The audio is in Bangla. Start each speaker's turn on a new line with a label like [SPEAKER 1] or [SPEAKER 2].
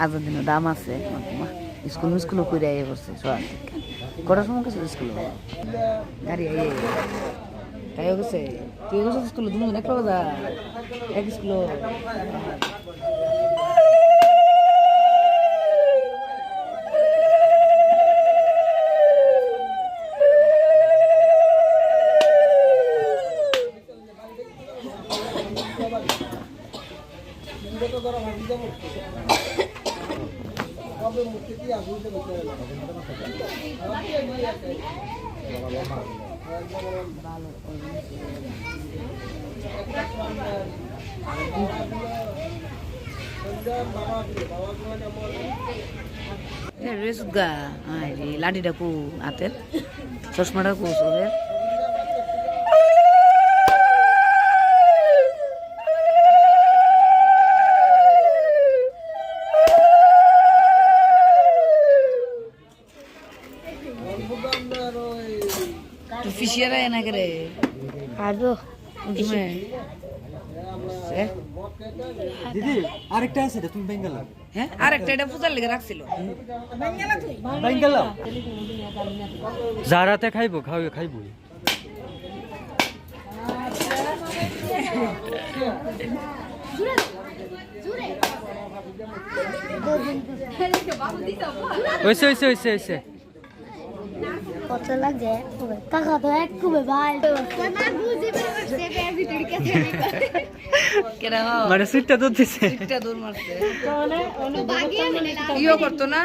[SPEAKER 1] আজের দিনে দাম আছে স্কুল স্কুলও করে আইয়ে করছে সবার কটার সময় গেছে স্কুল গাড়ি আইয়ে তাই গেছে তুই গেছো স্কুলে দুজন এক বাজা এক স্কুল লাঠিটা কু হাতের চশমাটা কু সবের ফিশিয়ারা এনা করে
[SPEAKER 2] আরো
[SPEAKER 3] দিদি আরেকটা আছে তুমি বেঙ্গালা
[SPEAKER 1] হ্যাঁ আরেকটা এটা পূজার লেগে রাখছিল
[SPEAKER 3] বেঙ্গালা যারাতে খাইবো খাইবো ওইসে
[SPEAKER 2] কত লাগে টাকা তো এক খুবই ভাই না বুঝি সে ভিতরে কেটে
[SPEAKER 1] কেন
[SPEAKER 3] মানে সিটটা দূর দিছে
[SPEAKER 1] সিটটা দূর মারছে
[SPEAKER 2] মানে অনেক বাগিয়ে মানে
[SPEAKER 1] ইও করতো না